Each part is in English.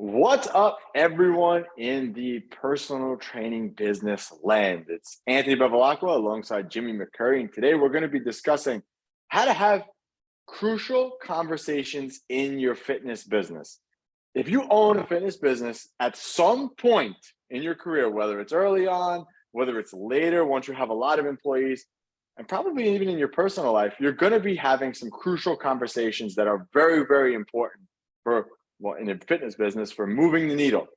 What's up, everyone in the personal training business land? It's Anthony Bevilacqua alongside Jimmy McCurry, and today we're going to be discussing how to have crucial conversations in your fitness business. If you own a fitness business at some point in your career, whether it's early on, whether it's later, once you have a lot of employees, and probably even in your personal life, you're going to be having some crucial conversations that are very, very important for in a fitness business for moving the needle,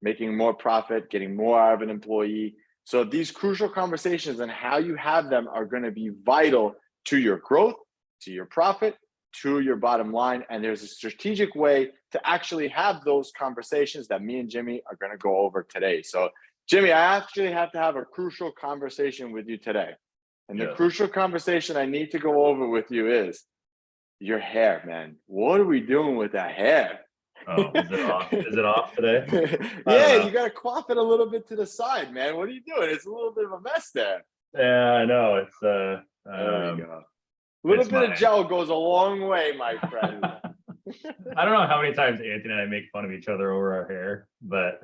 making more profit, getting more out of an employee. So these crucial conversations and how you have them are going to be vital to your growth, to your profit, to your bottom line. And there's a strategic way to actually have those conversations that me and Jimmy are going to go over today. So Jimmy, I actually have to have a crucial conversation with you today. And the crucial conversation I need to go over with you is your hair, man. What are we doing with that hair? Oh, is it off? Is it off today? Yeah, you got to quaff it a little bit to the side, man. What are you doing? It's a little bit of a mess there. Yeah, I know. It's there we go. A little bit of gel goes a long way, my friend. I don't know how many times Anthony and I make fun of each other over our hair, but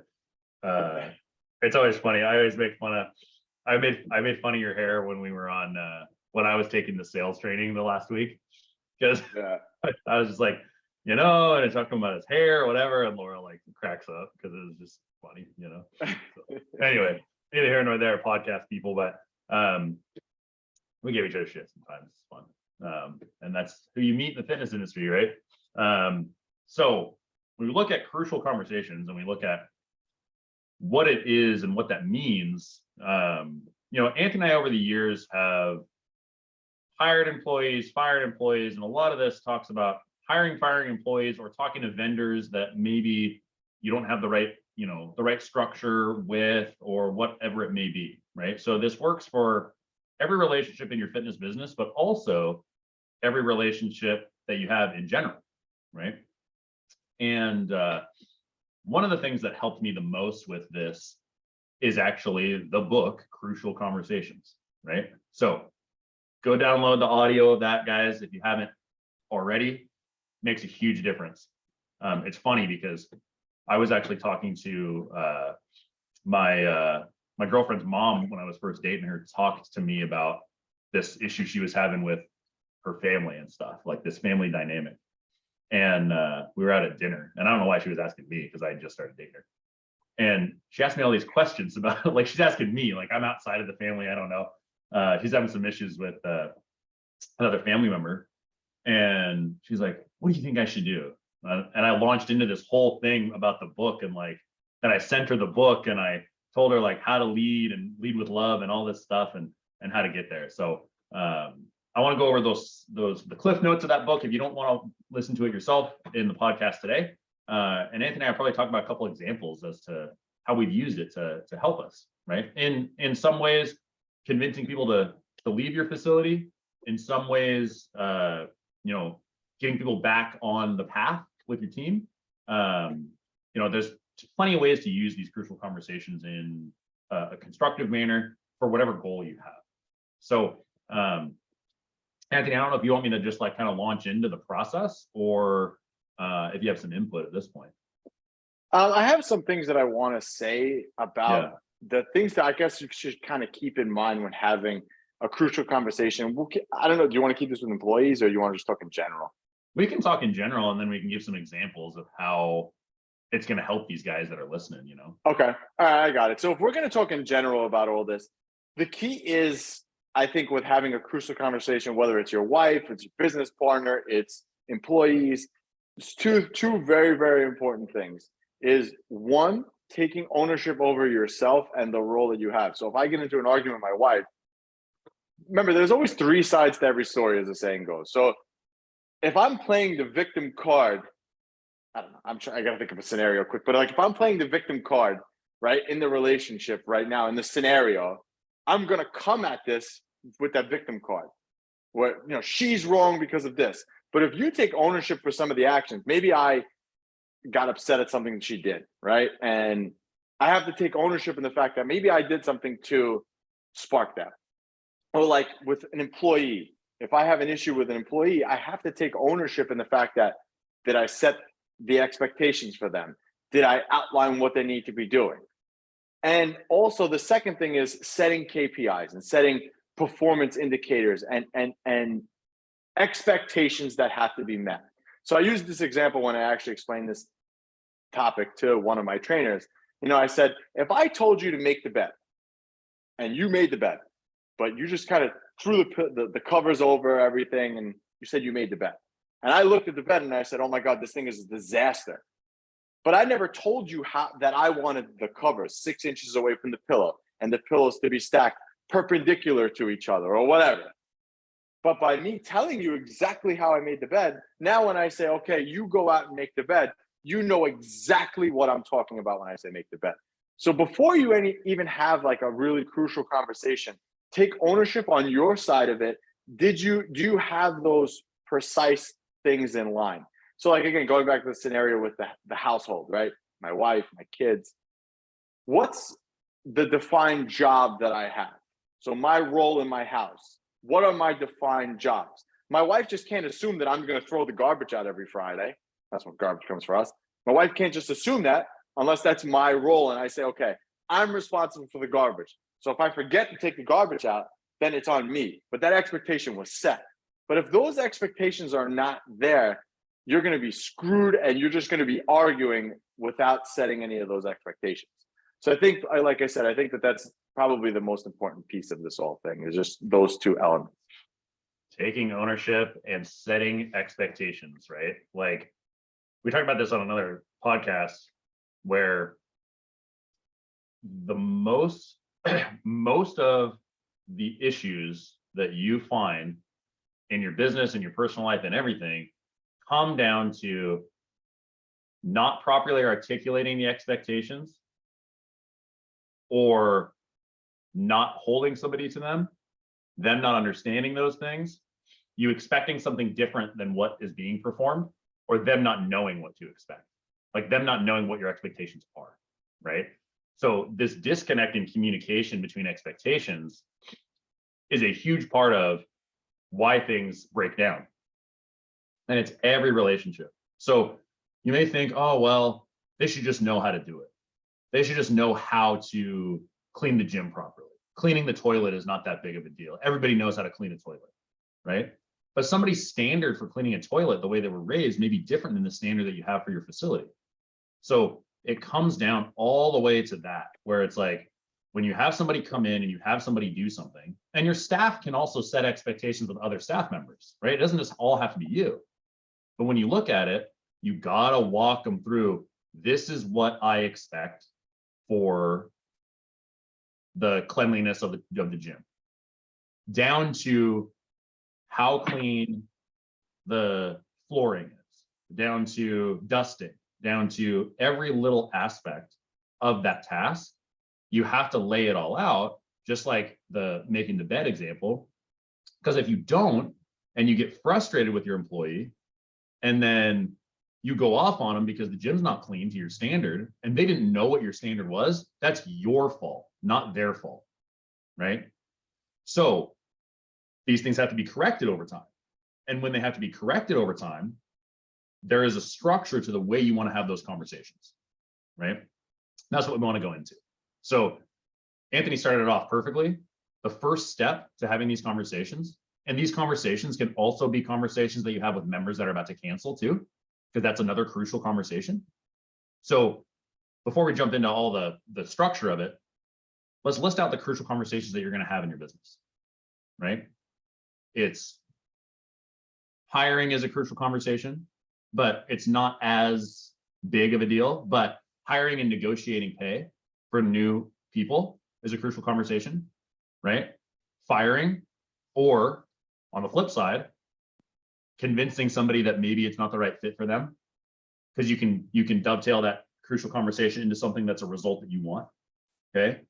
it's always funny. I always make fun of. I made fun of your hair when we were on when I was taking the sales training the last week, because I was just like, and I talked to him about his hair or whatever, and Laura like cracks up because it was just funny, So, anyway, neither here nor there, podcast people, but we give each other shit sometimes. It's fun, and that's who you meet in the fitness industry, right? So when we look at crucial conversations and we look at what it is and what that means, Anthony and I over the years have hired employees, fired employees, and a lot of this talks about hiring, firing employees, or talking to vendors that maybe you don't have the right structure with, or whatever it may be, right? So this works for every relationship in your fitness business, but also every relationship that you have in general, right? And one of the things that helped me the most with this is actually the book, Crucial Conversations, right? So go download the audio of that, guys, if you haven't already. Makes a huge difference. It's funny because I was actually talking to my girlfriend's mom when I was first dating her, talked to me about this issue she was having with her family and stuff, like this family dynamic. And we were out at dinner, and I don't know why she was asking me, because I had just started dating her. And she asked me all these questions about, like, she's asking me, like, I'm outside of the family, I don't know. She's having some issues with another family member. And she's like, what do you think I should do? And I launched into this whole thing about the book, and then I sent her the book, and I told her like how to lead and lead with love and all this stuff, and how to get there. So I want to go over the cliff notes of that book if you don't want to listen to it yourself in the podcast today. And Anthony and I probably talk about a couple examples as to how we've used it to help us, right? In some ways, convincing people to leave your facility. In some ways, getting people back on the path with your team. There's plenty of ways to use these crucial conversations in a constructive manner for whatever goal you have. So, Anthony, I don't know if you want me to just like kind of launch into the process, or if you have some input at this point. I have some things that I want to say about the things that I guess you should kind of keep in mind when having a crucial conversation. I don't know, do you want to keep this with employees, or you want to just talk in general? We can talk in general, and then we can give some examples of how it's going to help these guys that are listening, Okay. All right, I got it. So if we're going to talk in general about all this, the key is, I think, with having a crucial conversation, whether it's your wife, it's your business partner, it's employees, it's two very, very important things. Is one, taking ownership over yourself and the role that you have. So if I get into an argument with my wife, remember, there's always three sides to every story, as the saying goes. So if I'm playing the victim card, I don't know, I got to think of a scenario quick, but like if I'm playing the victim card, right, in the relationship right now, in the scenario, I'm going to come at this with that victim card where, she's wrong because of this. But if you take ownership for some of the actions, maybe I got upset at something that she did, right? And I have to take ownership in the fact that maybe I did something to spark that. Or like with an employee, if I have an issue with an employee, I have to take ownership in the fact that I set the expectations for them, Did I outline what they need to be doing? And also the second thing is setting KPIs and setting performance indicators and expectations that have to be met. So I used this example when I actually explained this topic to one of my trainers. I said, if I told you to make the bed and you made the bed, but you just kind of threw the covers over everything and you said you made the bed. And I looked at the bed and I said, oh my God, this thing is a disaster. But I never told you that I wanted the covers 6 inches away from the pillow and the pillows to be stacked perpendicular to each other or whatever. But by me telling you exactly how I made the bed, now when I say, okay, you go out and make the bed, you know exactly what I'm talking about when I say make the bed. So before you even have like a really crucial conversation, take ownership on your side of it. Do you have those precise things in line? So like, again, going back to the scenario with the household, right? My wife, my kids, what's the defined job that I have? So my role in my house, what are my defined jobs? My wife just can't assume that I'm going to throw the garbage out every Friday. That's what garbage comes for us. My wife can't just assume that unless that's my role. And I say, okay, I'm responsible for the garbage. So if I forget to take the garbage out, then it's on me. But that expectation was set. But if those expectations are not there, you're going to be screwed and you're just going to be arguing without setting any of those expectations. So I think, like I said, I think that that's probably the most important piece of this whole thing is just those two elements. Taking ownership and setting expectations, right? Like we talked about this on another podcast where the most of the issues that you find in your business and your personal life and everything come down to not properly articulating the expectations or not holding somebody to them not understanding those things, you expecting something different than what is being performed, or them not knowing what to expect, like them not knowing what your expectations are, right? So this disconnect in communication between expectations is a huge part of why things break down. And it's every relationship. So you may think, oh, well, they should just know how to do it. They should just know how to clean the gym properly. Cleaning the toilet is not that big of a deal. Everybody knows how to clean a toilet, right? But somebody's standard for cleaning a toilet, the way they were raised, may be different than the standard that you have for your facility. So it comes down all the way to that, where it's like, when you have somebody come in and you have somebody do something, and your staff can also set expectations with other staff members, right? It doesn't just all have to be you. But when you look at it, you gotta walk them through, this is what I expect for the cleanliness of the gym, down to how clean the flooring is, down to dusting, down to every little aspect of that task. You have to lay it all out, just like the making the bed example. Because if you don't, and you get frustrated with your employee, and then you go off on them because the gym's not clean to your standard, and they didn't know what your standard was, that's your fault, not their fault, right? So these things have to be corrected over time. And when they have to be corrected over time, there is a structure to the way you want to have those conversations, right? That's what we want to go into. So Anthony started it off perfectly. The first step to having these conversations, and these conversations can also be conversations that you have with members that are about to cancel too, because that's another crucial conversation. So before we jump into all the structure of it, let's list out the crucial conversations that you're going to have in your business, right? It's hiring is a crucial conversation, but it's not as big of a deal. But hiring and negotiating pay for new people is a crucial conversation, right? Firing, or on the flip side, convincing somebody that maybe it's not the right fit for them, because you can dovetail that crucial conversation into something that's a result that you want. Okay.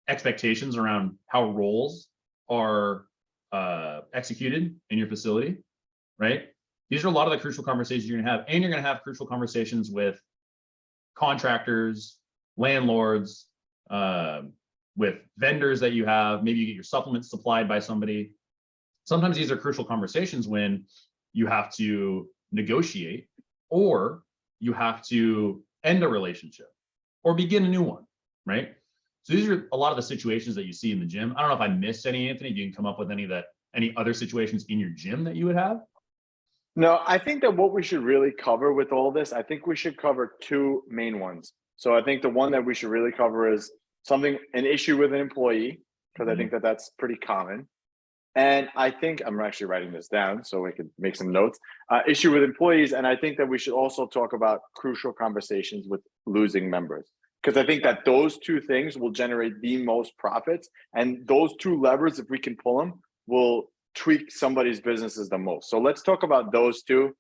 Expectations around how roles are executed in your facility, right? These are a lot of the crucial conversations you're gonna have, and you're gonna have crucial conversations with contractors, landlords, with vendors that you have. Maybe you get your supplements supplied by somebody. Sometimes these are crucial conversations when you have to negotiate, or you have to end a relationship, or begin a new one, right? So these are a lot of the situations that you see in the gym. I don't know if I missed any, Anthony. If you can come up with any other situations in your gym that you would have? No, I think that what we should really cover with all this, I think we should cover two main ones. So I think the one that we should really cover is an issue with an employee, because I think that that's pretty common. And I think I'm actually writing this down so we could make some notes. Issue with employees, and I think that we should also talk about crucial conversations with losing members, because I think that those two things will generate the most profits, and those two levers, if we can pull them, will tweak somebody's businesses the most. So let's talk about those two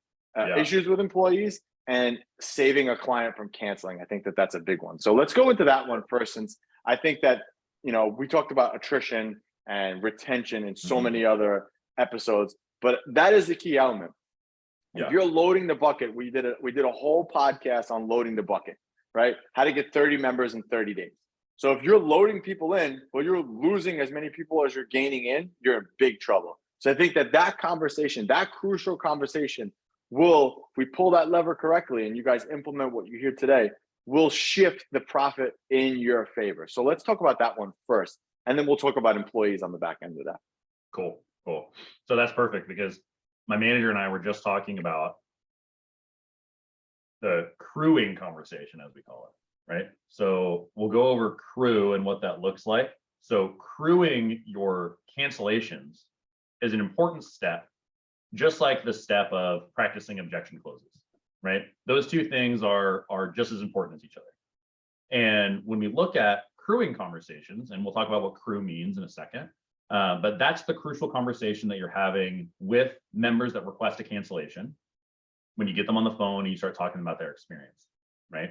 issues with employees and saving a client from canceling. I think that that's a big one. So let's go into that one first, since I think that we talked about attrition and retention and so many other episodes, but that is the key element. If you're loading the bucket, we did a whole podcast on loading the bucket, right? How to get 30 members in 30 days. So if you're loading people in, but you're losing as many people as you're gaining in, you're in big trouble. So I think that conversation, that crucial conversation will, if we pull that lever correctly and you guys implement what you hear today, will shift the profit in your favor. So let's talk about that one first, and then we'll talk about employees on the back end of that. Cool. So that's perfect, because my manager and I were just talking about the crewing conversation, as we call it, right? So we'll go over crew and what that looks like. So crewing your cancellations is an important step, just like the step of practicing objection closes, right? Those two things are just as important as each other. And when we look at crewing conversations, and we'll talk about what crew means in a second, but that's the crucial conversation that you're having with members that request a cancellation when you get them on the phone and you start talking about their experience, right?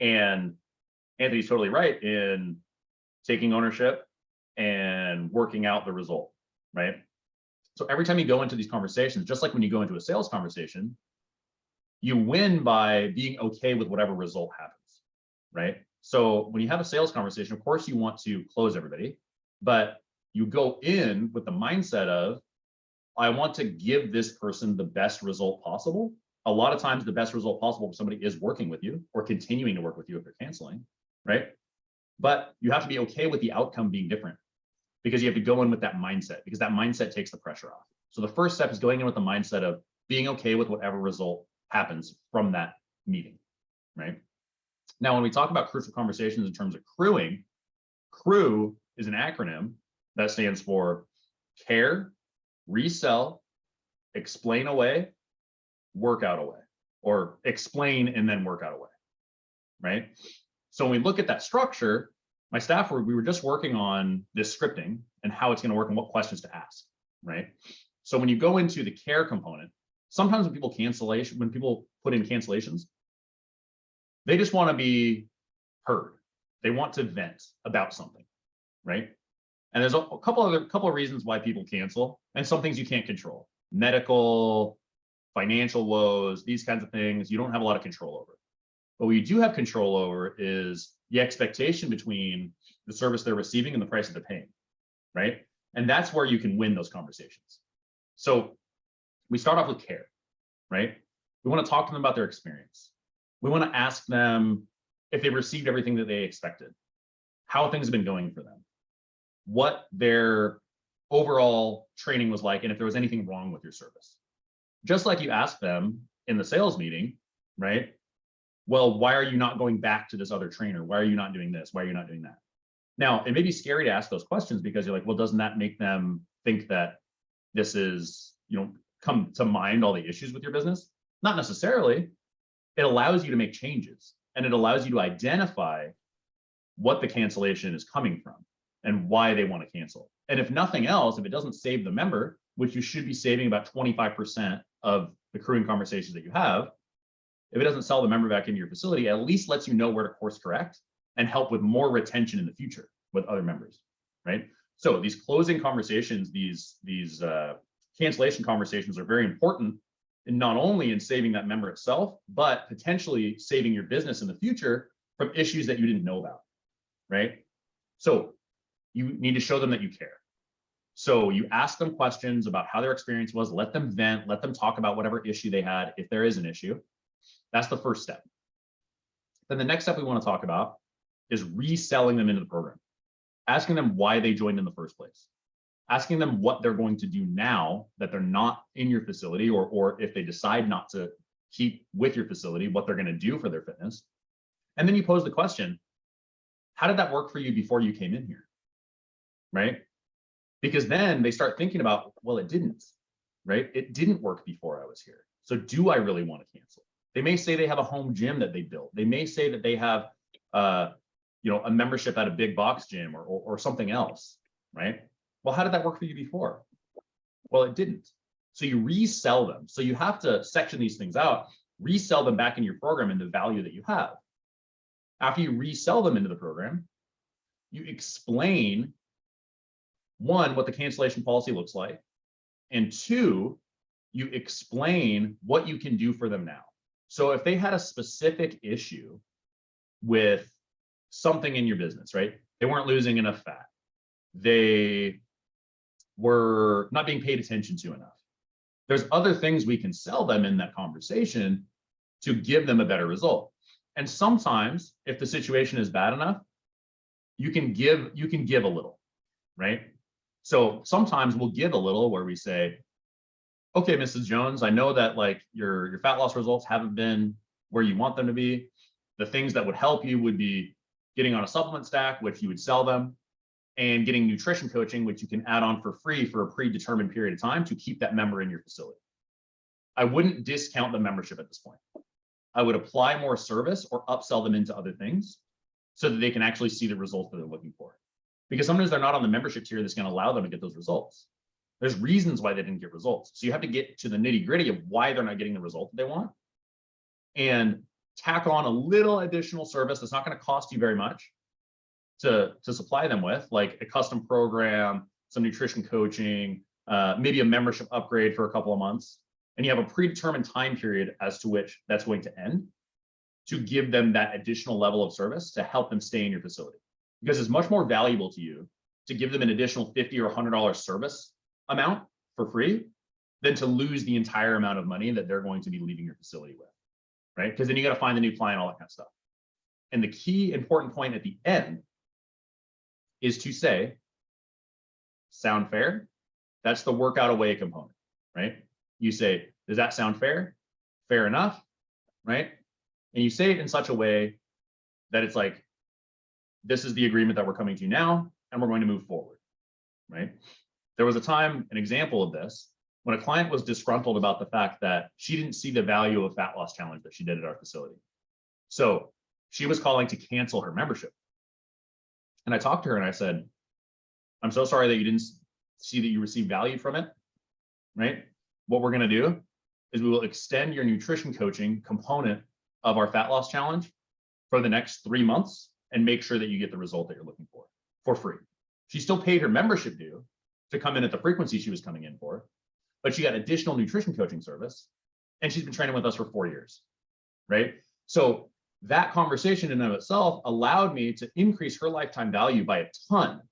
And Anthony's totally right in taking ownership and working out the result, right? So every time you go into these conversations, just like when you go into a sales conversation, you win by being okay with whatever result happens, right? So when you have a sales conversation, of course you want to close everybody, but you go in with the mindset of, I want to give this person the best result possible. A lot of times the best result possible for somebody is working with you or continuing to work with you if they're canceling, right? But you have to be okay with the outcome being different, because you have to go in with that mindset, because that mindset takes the pressure off. So the first step is going in with the mindset of being okay with whatever result happens from that meeting, right? Now, when we talk about crucial conversations in terms of crewing, crew is an acronym that stands for care, resell, explain away, work out away, or explain and then work out away, right? So when we look at that structure, my staff we were just working on this scripting and how it's going to work and what questions to ask, right? So when you go into the care component, sometimes when people put in cancellations, they just want to be heard. They want to vent about something, right? And there's a couple of reasons why people cancel, and some things you can't control. Medical, financial woes, these kinds of things, you don't have a lot of control over. But what you do have control over is the expectation between the service they're receiving and the price that they're paying, right? And that's where you can win those conversations. So we start off with care, right? We want to talk to them about their experience. We want to ask them if they've received everything that they expected, how things have been going for them, what their overall training was like, and if there was anything wrong with your service. Just like you ask them in the sales meeting, right? Well, why are you not going back to this other trainer? Why are you not doing this? Why are you not doing that? Now, it may be scary to ask those questions because you're like, well, doesn't that make them think that this is, come to mind all the issues with your business? Not necessarily. It allows you to make changes, and it allows you to identify what the cancellation is coming from and why they want to cancel. And if nothing else, if it doesn't save the member, which you should be saving about 25% of the crewing conversations that you have, if it doesn't sell the member back into your facility, at least lets you know where to course correct and help with more retention in the future with other members, right? So these closing conversations, these cancellation conversations are very important, and not only in saving that member itself, but potentially saving your business in the future from issues that you didn't know about, right? So you need to show them that you care. So you ask them questions about how their experience was, let them vent, let them talk about whatever issue they had, if there is an issue. That's the first step. then the next step we want to talk about is reselling them into the program, asking them why they joined in the first place, asking them what they're going to do now that they're not in your facility, or if they decide not to keep with your facility, what they're going to do for their fitness. And then you pose the question, how did that work for you before you came in here? Right? Because then they start thinking about, well, it didn't, right? It didn't work before I was here. So do I really want to cancel? They may say they have a home gym that they built. They may say that they have a membership at a big box gym or something else, right? Well, how did that work for you before? Well, it didn't. So you resell them. So you have to section these things out, resell them back in your program and the value that you have. After you resell them into the program, you explain, one, what the cancellation policy looks like, and two, you explain what you can do for them now. So if they had a specific issue with something in your business, right? They weren't losing enough fat. They were not being paid attention to enough. There's other things we can sell them in that conversation to give them a better result. And sometimes if the situation is bad enough, you can give a little, right? So sometimes we'll give a little where we say, okay, Mrs. Jones, I know that like your fat loss results haven't been where you want them to be. The things that would help you would be getting on a supplement stack, which you would sell them, and getting nutrition coaching, which you can add on for free for a predetermined period of time to keep that member in your facility. I wouldn't discount the membership at this point. I would apply more service or upsell them into other things so that they can actually see the results that they're looking for. Because sometimes they're not on the membership tier that's going to allow them to get those results. There's reasons why they didn't get results. So you have to get to the nitty gritty of why they're not getting the result that they want and tack on a little additional service that's not going to cost you very much to supply them with, like a custom program, some nutrition coaching, maybe a membership upgrade for a couple of months. And you have a predetermined time period as to which that's going to end to give them that additional level of service to help them stay in your facility. Because it's much more valuable to you to give them an additional $50 or $100 service amount for free than to lose the entire amount of money that they're going to be leaving your facility with, right? Because then you got to find the new client, all that kind of stuff. And the key important point at the end is to say, sound fair? That's the workout away component, right? You say, does that sound fair? Fair enough, right? And you say it in such a way that it's like, this is the agreement that we're coming to now, and we're going to move forward, right? There was a time, an example of this, when a client was disgruntled about the fact that she didn't see the value of a fat loss challenge that she did at our facility. So she was calling to cancel her membership. And I talked to her and I said, I'm so sorry that you didn't see that you received value from it, right? What we're going to do is we will extend your nutrition coaching component of our fat loss challenge for the next 3 months and make sure that you get the result that you're looking for free. She still paid her membership due to come in at the frequency she was coming in for, but she got additional nutrition coaching service and she's been training with us for 4 years, right? So that conversation in and of itself allowed me to increase her lifetime value by a ton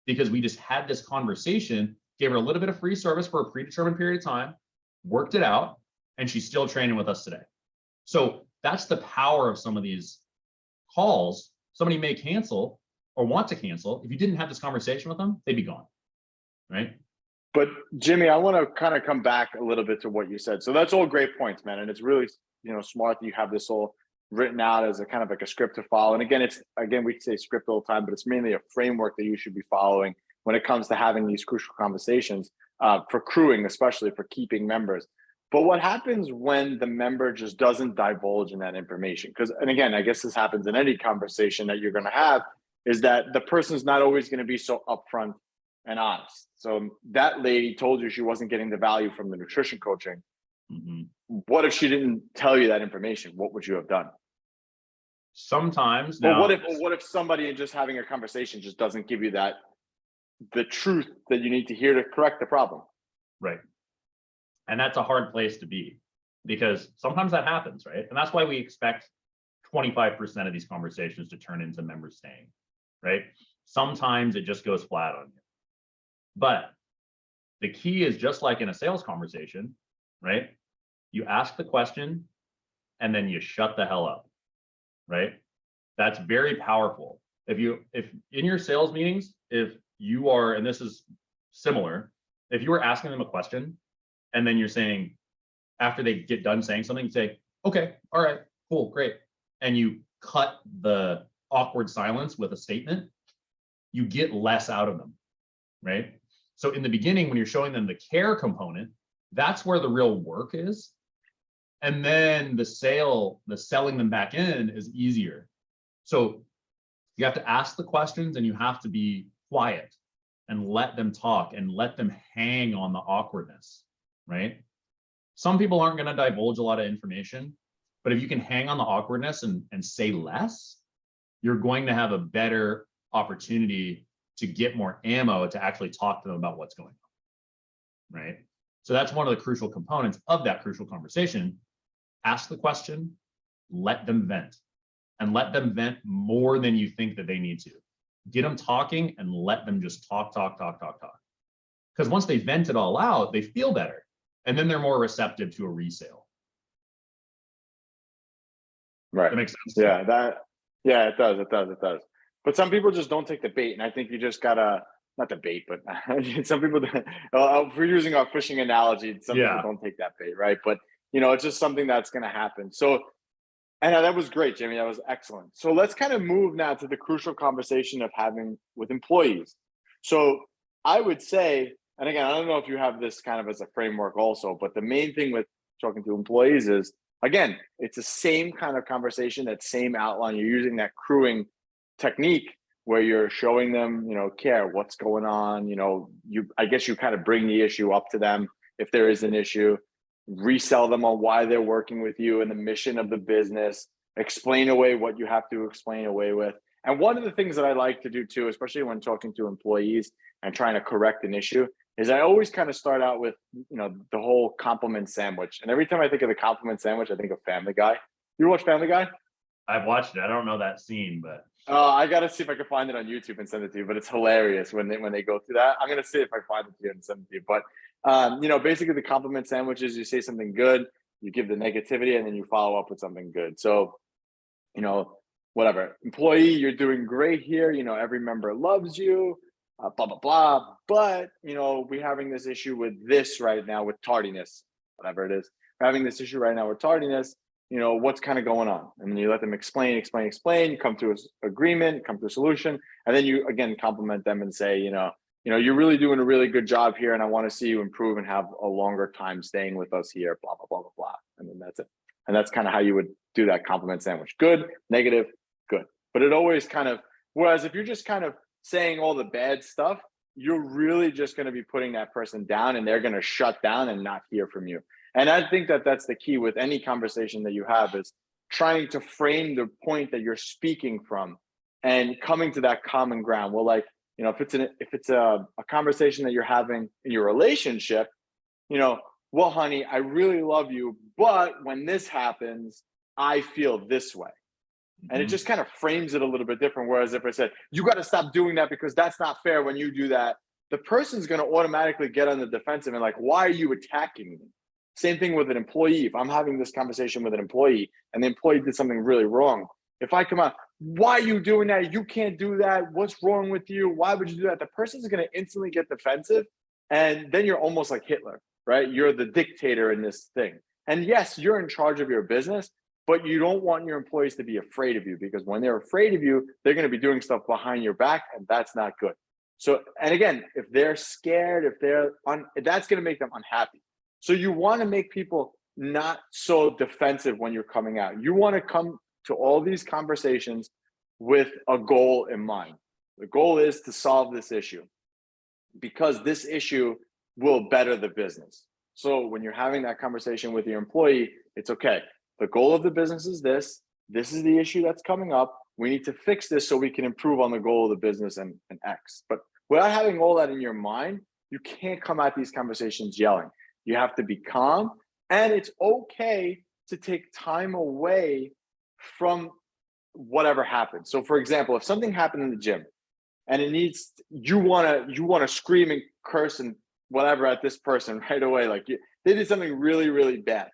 because we just had this conversation, gave her a little bit of free service for a predetermined period of time, worked it out, and she's still training with us today. So that's the power of some of these calls. Somebody may cancel or want to cancel. If you didn't have this conversation with them, they'd be gone, right? But Jimmy, I want to kind of come back a little bit to what you said. So that's all great points, man. And it's really, smart that you have this all written out as a kind of like a script to follow. And again, we say script all the time, but it's mainly a framework that you should be following when it comes to having these crucial conversations for crewing, especially for keeping members. But what happens when the member just doesn't divulge in that information? And again, I guess this happens in any conversation that you're going to have, is that the person's not always going to be so upfront and honest. So that lady told you she wasn't getting the value from the nutrition coaching. Mm-hmm. What if she didn't tell you that information? What would you have done? Sometimes. But what if somebody just having a conversation just doesn't give you the truth that you need to hear to correct the problem? Right. And that's a hard place to be because sometimes that happens, right? And that's why we expect 25% of these conversations to turn into members staying, right? Sometimes it just goes flat on you. But the key is just like in a sales conversation, right? You ask the question and then you shut the hell up, right? That's very powerful. If in your sales meetings, if you are, and this is similar, if you are asking them a question and then you're saying, after they get done saying something, you say, okay, all right, cool, great. And you cut the awkward silence with a statement, you get less out of them, right? So in the beginning, when you're showing them the care component, that's where the real work is. And then the selling them back in is easier. So you have to ask the questions and you have to be quiet and let them talk and let them hang on the awkwardness, right? Some people aren't going to divulge a lot of information, but if you can hang on the awkwardness and say less, you're going to have a better opportunity to get more ammo to actually talk to them about what's going on, right? So that's one of the crucial components of that crucial conversation. Ask the question, let them vent, and let them vent more than you think that they need to. Get them talking and let them just talk. Because once they vent it all out, they feel better. And then they're more receptive to a resale. Right. That makes sense? Yeah, it does. But some people just don't take the bait. And I think you just gotta, not the bait, but some people, if we're using our fishing analogy, some people don't take that bait, right? But, it's just something that's going to happen. So, and that was great, Jimmy. That was excellent. So let's kind of move now to the crucial conversation of having with employees. So I would say, and again, I don't know if you have this kind of as a framework also, but the main thing with talking to employees is, again, it's the same kind of conversation, that same outline. You're using that crewing technique where you're showing them, care, what's going on. I guess you kind of bring the issue up to them if there is an issue, resell them on why they're working with you and the mission of the business, explain away what you have to explain away with. And one of the things that I like to do too, especially when talking to employees and trying to correct an issue, is I always kind of start out with, the whole compliment sandwich. And every time I think of the compliment sandwich, I think of Family Guy. You watch Family Guy? I've watched it. I don't know that scene, but I got to see if I can find it on YouTube and send it to you. But it's hilarious when they go through that. I'm going to see if I find it to you and send it to you. But basically the compliment sandwich is you say something good, you give the negativity, and then you follow up with something good. So, whatever. Employee, you're doing great here. Every member loves you. Blah blah blah. But we're having this issue with this right now with tardiness, whatever it is. We're having this issue right now with tardiness. What's kind of going on? And then you let them explain, you come to an agreement, come to a solution, and then you again compliment them and say, you're really doing a really good job here, and I want to see you improve and have a longer time staying with us here, blah, blah, blah, blah, blah. And then that's it. And that's kind of how you would do that compliment sandwich. Good, negative, good. But it always kind of, whereas if you're just kind of saying all the bad stuff, you're really just going to be putting that person down, and they're going to shut down and not hear from you. And I think that that's the key with any conversation that you have, is trying to frame the point that you're speaking from and coming to that common ground. Well, like, if it's a conversation that you're having in your relationship, well, honey, I really love you, but when this happens, I feel this way. And it just kind of frames it a little bit different. Whereas if I said, you got to stop doing that because that's not fair when you do that, the person's going to automatically get on the defensive and like, why are you attacking me? Same thing with an employee. If I'm having this conversation with an employee and the employee did something really wrong, if I come out, why are you doing that? You can't do that. What's wrong with you? Why would you do that? The person's going to instantly get defensive. And then you're almost like Hitler, right? You're the dictator in this thing. And yes, you're in charge of your business, but you don't want your employees to be afraid of you, because when they're afraid of you, they're going to be doing stuff behind your back, and that's not good. So, and again, if they're scared, that's going to make them unhappy. So you want to make people not so defensive when you're coming out. You want to come to all these conversations with a goal in mind. The goal is to solve this issue, because this issue will better the business. So when you're having that conversation with your employee, it's okay. The goal of the business is this. This is the issue that's coming up. We need to fix this so we can improve on the goal of the business and X. But without having all that in your mind, you can't come at these conversations yelling. You have to be calm, and it's okay to take time away from whatever happened. So for example, if something happened in the gym and you want to scream and curse and whatever at this person right away, like they did something really, really bad,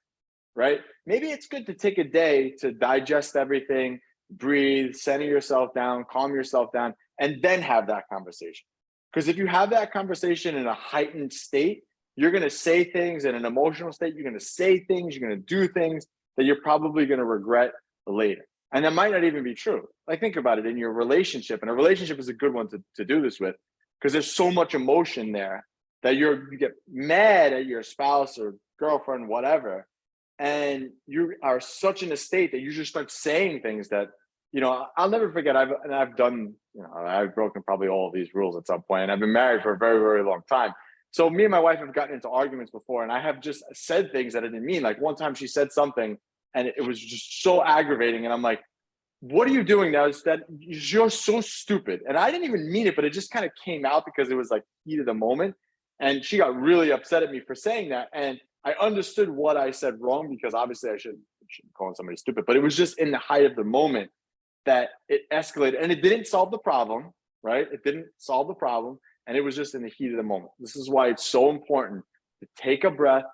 right? Maybe it's good to take a day to digest everything, breathe, center yourself down, calm yourself down, and then have that conversation. Because if you have that conversation in a heightened state, you're going to say things in an emotional state. You're going to say things, you're going to do things that you're probably going to regret later. And that might not even be true. Like, think about it in your relationship. And a relationship is a good one to do this with, because there's so much emotion there that you get mad at your spouse or girlfriend, whatever. And you are such in a state that you just start saying things that, I'll never forget. I've done, I've broken probably all of these rules at some point, and I've been married for a very, very long time. So me and my wife have gotten into arguments before, and I have just said things that I didn't mean. Like, one time she said something and it was just so aggravating. And I'm like, what are you doing now? That you're so stupid. And I didn't even mean it, but it just kind of came out because it was like heat of the moment. And she got really upset at me for saying that. And I understood what I said wrong, because obviously I shouldn't call somebody stupid, but it was just in the height of the moment that it escalated, and it didn't solve the problem, right? It didn't solve the problem. And it was just in the heat of the moment. This is why it's so important to take a breath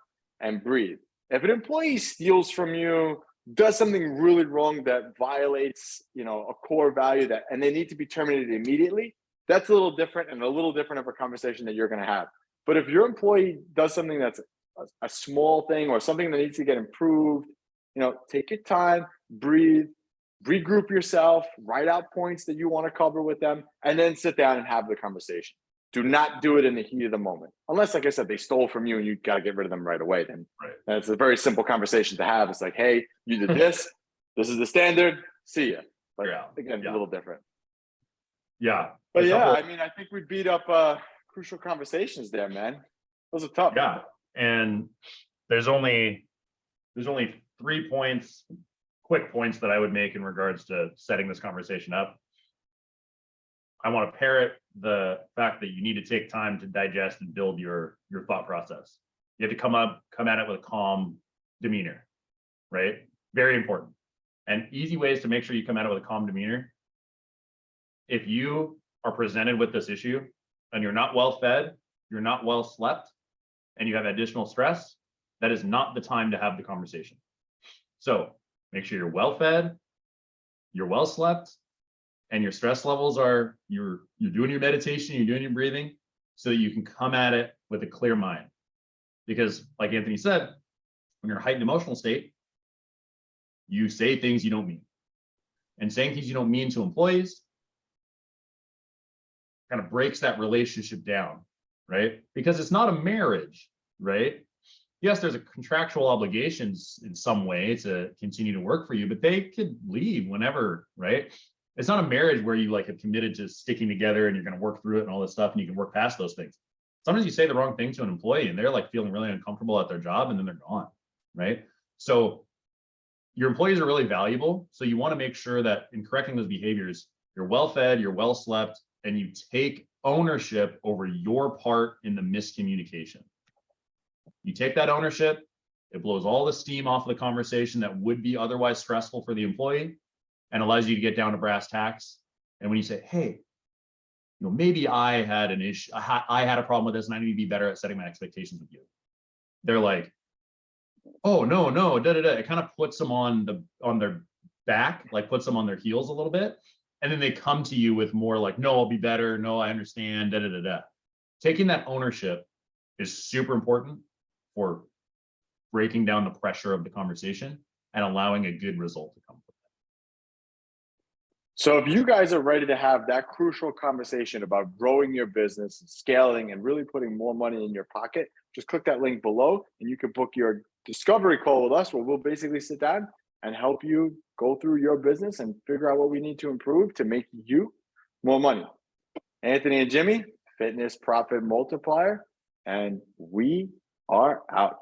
and breathe. If an employee steals from you, does something really wrong that violates, a core value and they need to be terminated immediately, that's a little different, and a little different of a conversation that you're going to have. But if your employee does something that's a small thing or something that needs to get improved, take your time, breathe, regroup yourself, write out points that you want to cover with them, and then sit down and have the conversation. Do not do it in the heat of the moment. Unless, like I said, they stole from you and you got to get rid of them right away. Then it's a very simple conversation to have. It's like, hey, you did this. This is the standard. See ya. But again, a little different. Yeah. But I think we beat up crucial conversations there, man. Those are tough. Yeah. And there's only 3 points, quick points, that I would make in regards to setting this conversation up. I want to parrot the fact that you need to take time to digest and build your thought process. You have to come at it with a calm demeanor, right? Very important. And easy ways to make sure you come at it with a calm demeanor. If you are presented with this issue and you're not well fed, you're not well slept, and you have additional stress, that is not the time to have the conversation. So make sure you're well fed, you're well slept, and your stress levels are, you're doing your meditation, you're doing your breathing, so that you can come at it with a clear mind. Because like Anthony said, when you're in a heightened emotional state, you say things you don't mean. And saying things you don't mean to employees kind of breaks that relationship down, right? Because it's not a marriage, right? Yes, there's a contractual obligations in some way to continue to work for you, but they could leave whenever, right? It's not a marriage where you like have committed to sticking together and you're going to work through it and all this stuff and you can work past those things. Sometimes you say the wrong thing to an employee and they're like feeling really uncomfortable at their job and then they're gone, right? So your employees are really valuable. So you want to make sure that in correcting those behaviors, you're well fed, you're well slept, and you take ownership over your part in the miscommunication. You take that ownership, it blows all the steam off of the conversation that would be otherwise stressful for the employee and allows you to get down to brass tacks. And when you say, hey, maybe I had an issue, I had a problem with this and I need to be better at setting my expectations with you. They're like, oh, no, It kind of puts them on their back, like puts them on their heels a little bit. And then they come to you with more like, no, I'll be better. No, I understand, Taking that ownership is super important for breaking down the pressure of the conversation and allowing a good result to come from it. So if you guys are ready to have that crucial conversation about growing your business and scaling and really putting more money in your pocket, just click that link below and you can book your discovery call with us, where we'll basically sit down and help you go through your business and figure out what we need to improve to make you more money. Anthony and Jimmy, Fitness Profit Multiplier, and we are out.